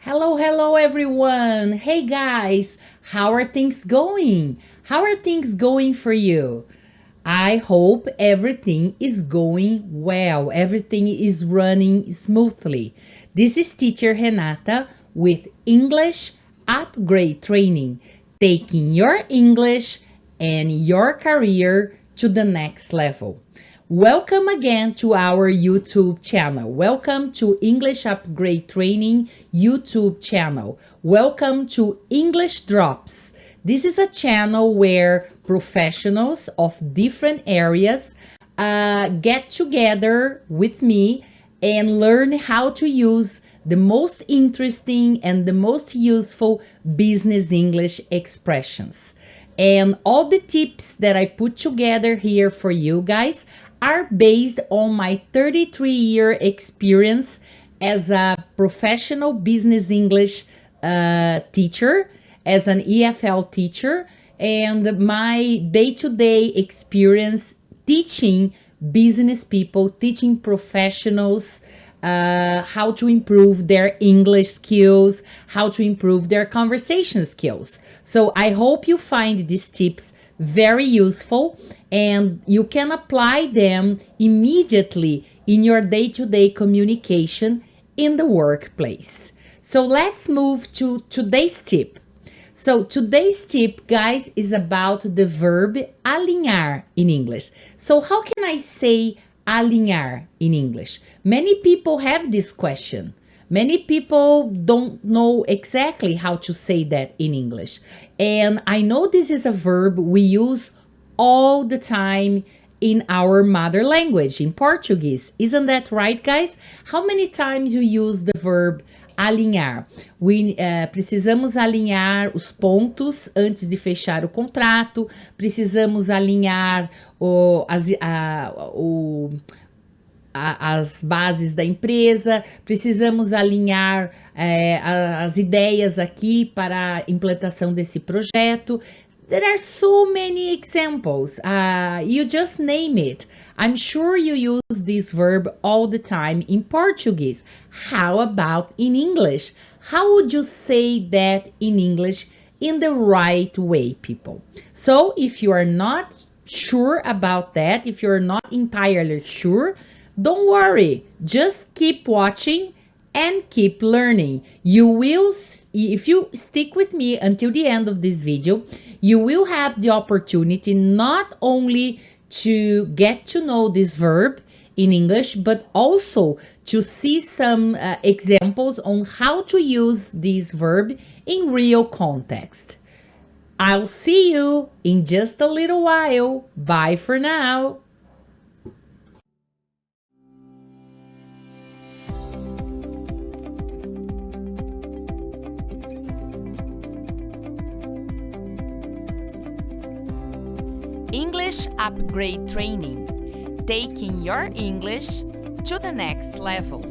Hello everyone. Hey guys, how are things going? How are things going for you? I hope everything is going well. Everything is running smoothly. This is teacher Renata with English Upgrade Training, taking your English and your career to the next level. Welcome again to our YouTube channel. Welcome to English Upgrade Training YouTube channel. Welcome to English Drops. This is a channel where professionals of different areas get together with me and learn how to use the most interesting and the most useful business English expressions. And all the tips that I put together here for you guys are based on my 33-year experience as a professional business English teacher, as an EFL teacher, and my day-to-day experience teaching business people, teaching professionals how to improve their English skills, how to improve their conversation skills. So I hope you find these tips very useful and you can apply them immediately in your day-to-day communication in the workplace. So let's move to today's tip. So today's tip, guys, is about the verb alinhar in English. So how can I say alinhar in English? Many people have this question. Many people don't know exactly how to say that in English. And I know this is a verb we use all the time in our mother language, in Portuguese. Isn't that right, guys? How many times you use the verb alinhar? Precisamos alinhar os pontos antes de fechar o contrato. Precisamos alinhar as bases da empresa, precisamos alinhar as ideias aqui para a implantação desse projeto. There are so many examples. You just name it. I'm sure you use this verb all the time in Portuguese. How about in English? How would you say that in English in the right way, people? So if you are not sure about that, if you're not entirely sure, don't worry, just keep watching and keep learning. If you stick with me until the end of this video, you will have the opportunity not only to get to know this verb in English, but also to see some examples on how to use this verb in real context. I'll see you in just a little while. Bye for now. English Upgrade Training, taking your English to the next level.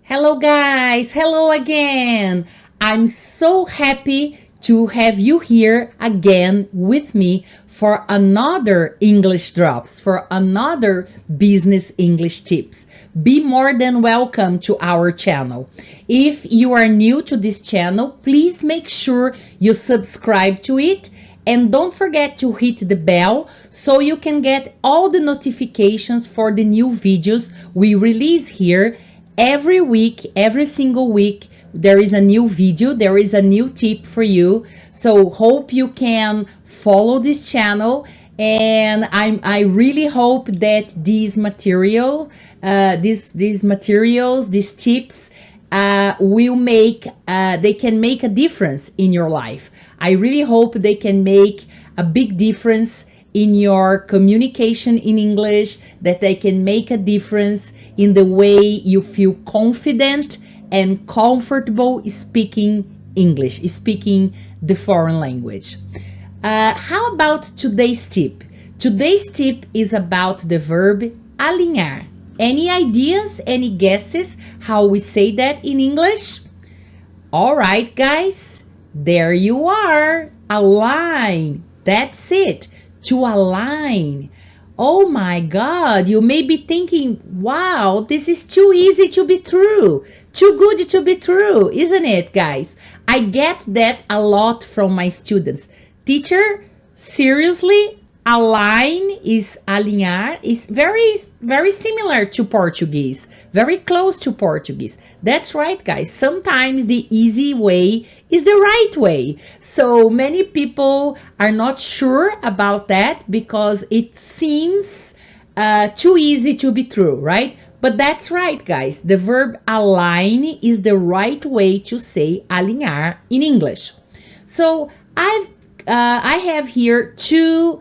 Hello guys, hello again. I'm so happy to have you here again with me for another English Drops, for another business English tips. Be more than welcome to our channel. If you are new to this channel, please make sure you subscribe to it and don't forget to hit the bell so you can get all the notifications for the new videos we release here every week, every single week. There is a new video, there is a new tip for you. So hope you can follow this channel, and I really hope that these materials, these tips will they can make a difference in your life. I really hope they can make a big difference in your communication in English, that they can make a difference in the way you feel confident and comfortable speaking English, speaking the foreign language. How about today's tip? Today's tip is about the verb alinhar. Any ideas, any guesses how we say that in English? All right, guys, there you are. Align. That's it. To align. Oh my God, you may be thinking, wow, this is too easy to be true. Too good to be true, isn't it, guys? I get that a lot from my students. Teacher, seriously, alinhar is very similar to Portuguese, very close to Portuguese. That's right, guys. Sometimes the easy way is the right way. So many people are not sure about that because it seems too easy to be true, right? But that's right, guys. The verb align is the right way to say alinhar in English. So I have here two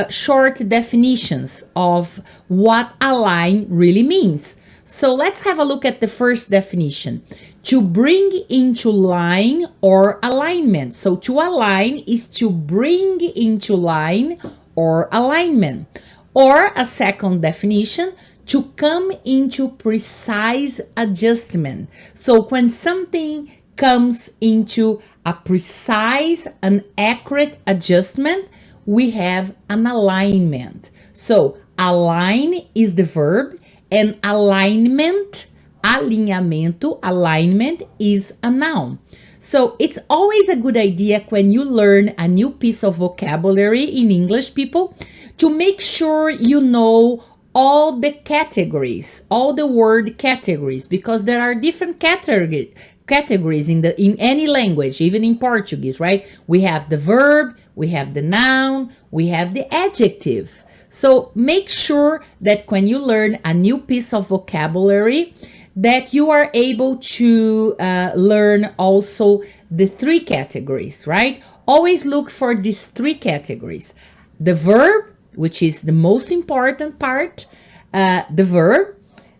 short definitions of what align really means. So let's have a look at the first definition. To bring into line or alignment. So to align is to bring into line or alignment. Or a second definition, to come into precise adjustment. So when something comes into a precise and accurate adjustment, we have an alignment. So align is the verb and alignment, alinhamento, alignment is a noun. So it's always a good idea when you learn a new piece of vocabulary in English, people, to make sure you know all the categories, all the word categories, because there are different categories in any language, even in Portuguese, right? We have the verb, we have the noun, we have the adjective. So make sure that when you learn a new piece of vocabulary, that you are able to learn also the three categories, right? Always look for these three categories. The verb, which is the most important part, the verb,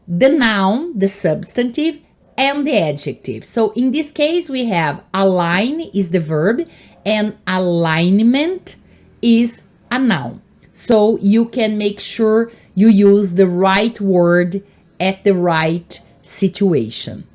the noun, the substantive, and the adjective. So in this case, we have align is the verb and alignment is a noun. So you can make sure you use the right word at the right situation.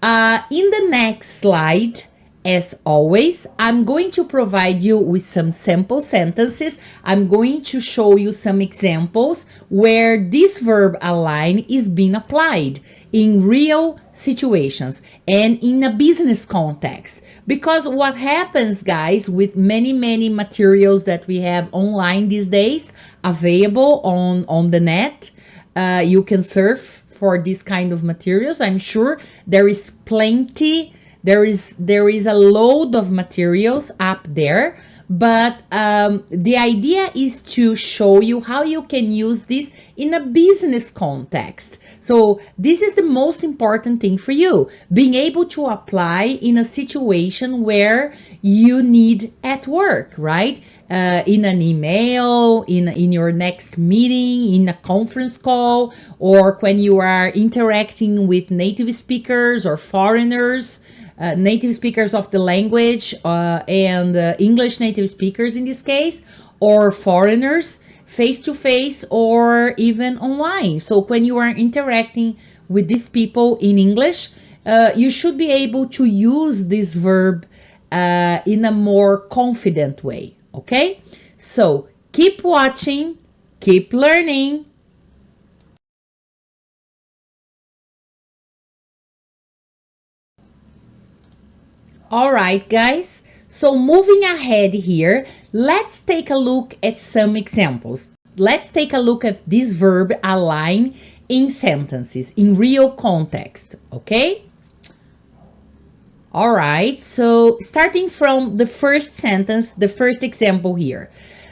In the next slide, as always, I'm going to provide you with some sample sentences. I'm going to show you some examples where this verb align is being applied in real situations and in a business context. Because what happens, guys, with many materials that we have online these days, available on the net, you can surf for this kind of materials. I'm sure there is plenty. There is a load of materials up there, but the idea is to show you how you can use this in a business context. So this is the most important thing for you, being able to apply in a situation where you need at work, right? In an email, in your next meeting, in a conference call, or when you are interacting with native speakers or foreigners, native speakers of the language and English native speakers in this case, or foreigners face-to-face or even online. So when you are interacting with these people in English, you should be able to use this verb in a more confident way, okay? So keep watching, keep learning. All right, guys. So moving ahead here, let's take a look at some examples. Let's take a look at this verb align in sentences, in real context, okay? All right, so starting from the first sentence, the first example here.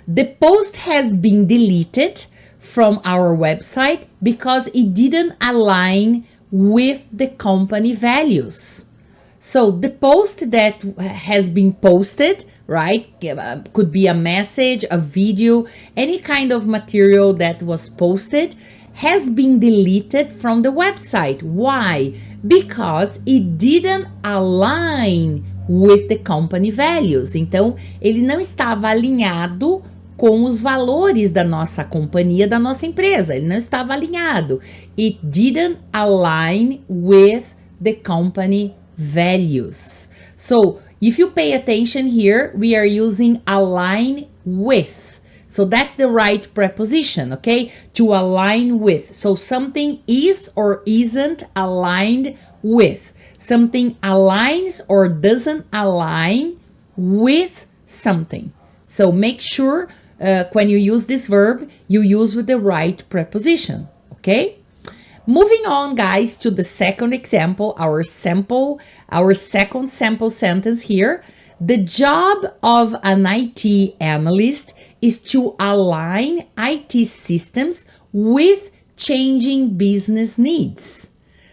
The post has been deleted from our website because it didn't align with the company values. So the post that has been posted, right, could be a message, a video, any kind of material that was posted, has been deleted from the website. Why? Because it didn't align with the company values. Então, ele não estava alinhado com os valores da nossa companhia, da nossa empresa. Ele não estava alinhado. It didn't align with the company values. So if you pay attention here, we are using align with. So that's the right preposition, okay? To align with. So something is or isn't aligned with. Something aligns or doesn't align with something. So make sure when you use this verb, you use with the right preposition, okay? Moving on, guys, to the second example, our second sample sentence here. The job of an IT analyst is to align IT systems with changing business needs.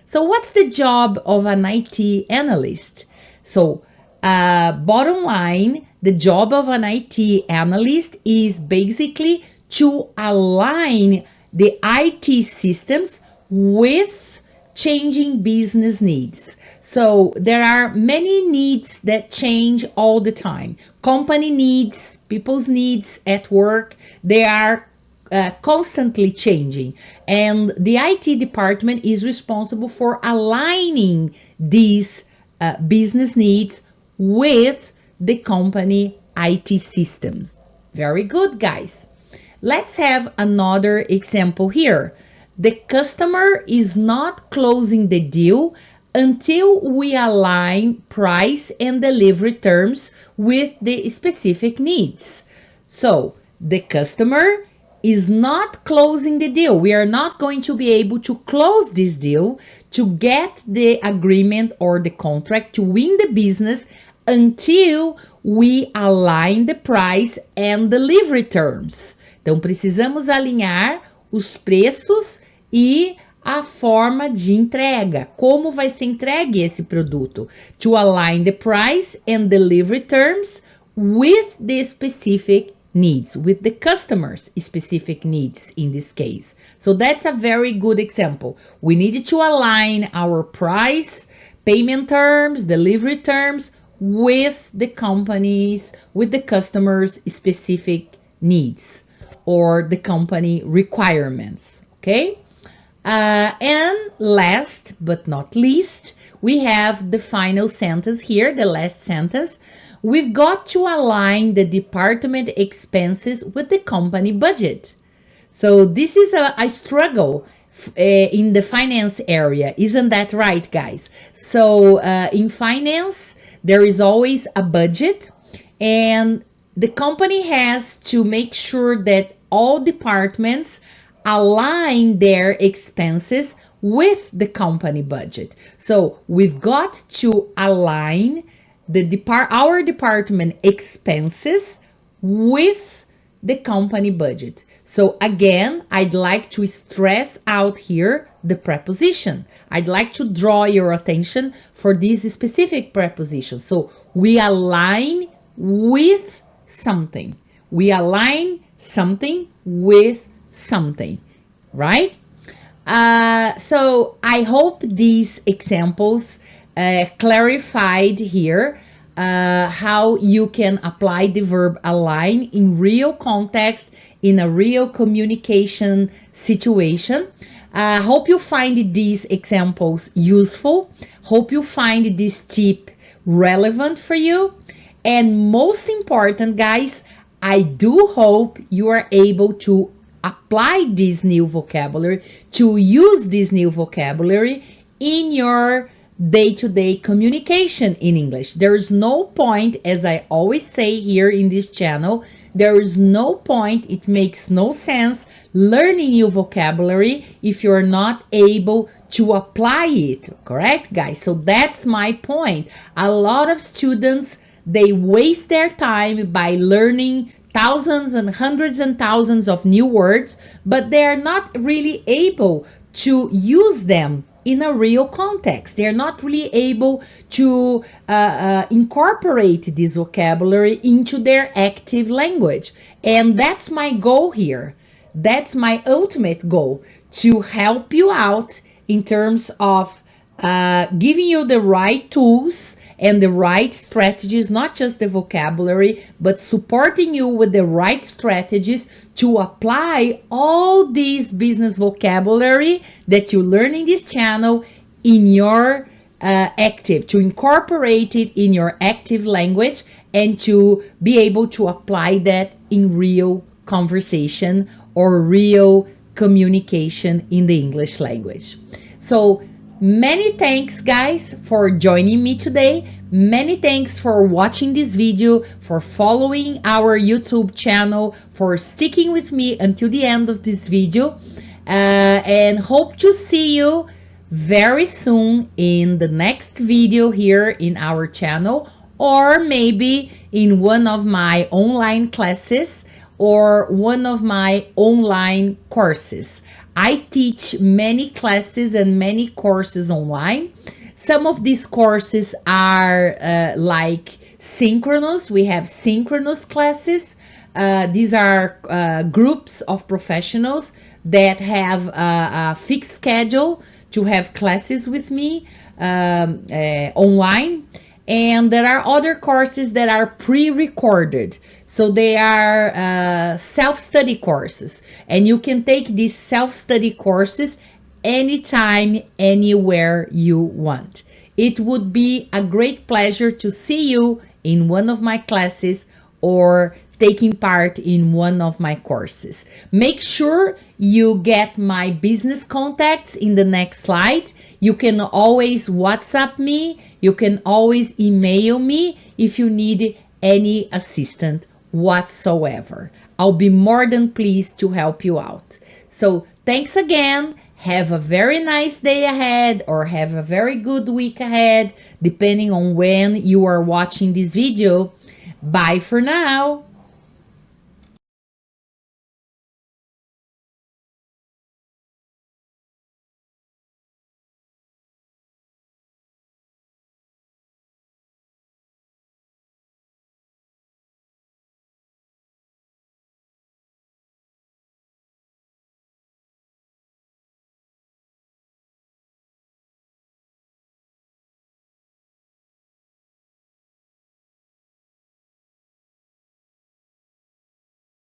So what's the job of an IT analyst? So bottom line, the job of an IT analyst is basically to align the IT systems with changing business needs. So there are many needs that change all the time. Company needs, people's needs at work, they are constantly changing. And the IT department is responsible for aligning these business needs with the company IT systems. Very good, guys. Let's have another example here. The customer is not closing the deal until we align price and delivery terms with the specific needs. So the customer is not closing the deal. We are not going to be able to close this deal, to get the agreement or the contract, to win the business until we align the price and delivery terms. Então precisamos alinhar os preços e a forma de entrega, como vai ser entregue esse produto. To align the price and delivery terms with the specific needs, with the customer's specific needs in this case. So that's a very good example. We need to align our price, payment terms, delivery terms with the company's, with the customer's specific needs or the company requirements, okay? And last but not least, we have the final sentence here, the last sentence. We've got to align the department expenses with the company budget. So this is a struggle in the finance area. Isn't that right, guys? So in finance, there is always a budget, and the company has to make sure that all departments align their expenses with the company budget. So we've got to align our department expenses with the company budget. So again, I'd like to stress out here the preposition. I'd like to draw your attention for this specific preposition. So we align with something. We align something with something, right? So I hope these examples clarified here how you can apply the verb align in real context, in a real communication situation. Hope you find these examples useful. Hope you find this tip relevant for you. And most important, guys, I do hope you are able to apply this new vocabulary, to use this new vocabulary in your day-to-day communication in English. There is no point, as I always say here in this channel, there is no point, it makes no sense learning new vocabulary if you're not able to apply it, correct, guys? So that's my point. A lot of students, they waste their time by learning thousands and hundreds and thousands of new words, but they're not really able to use them in a real context. They're not really able to incorporate this vocabulary into their active language. And that's my goal here. That's my ultimate goal, to help you out in terms of giving you the right tools and the right strategies, not just the vocabulary, but supporting you with the right strategies to apply all these business vocabulary that you learn in this channel in your active, to incorporate it in your active language and to be able to apply that in real conversation or real communication in the English language. So many thanks, guys, for joining me today. Many thanks for watching this video, for following our YouTube channel, for sticking with me until the end of this video, and hope to see you very soon in the next video here in our channel, or maybe in one of my online classes or one of my online courses. I teach many classes and many courses online. Some of these courses are like synchronous. We have synchronous classes. These are groups of professionals that have a fixed schedule to have classes with me online. And there are other courses that are pre-recorded. So they are self-study courses. And you can take these self-study courses anytime, anywhere you want. It would be a great pleasure to see you in one of my classes or taking part in one of my courses. Make sure you get my business contacts in the next slide. You can always WhatsApp me. You can always email me if you need any assistance whatsoever. I'll be more than pleased to help you out. So thanks again. Have a very nice day ahead, or have a very good week ahead, depending on when you are watching this video. Bye for now.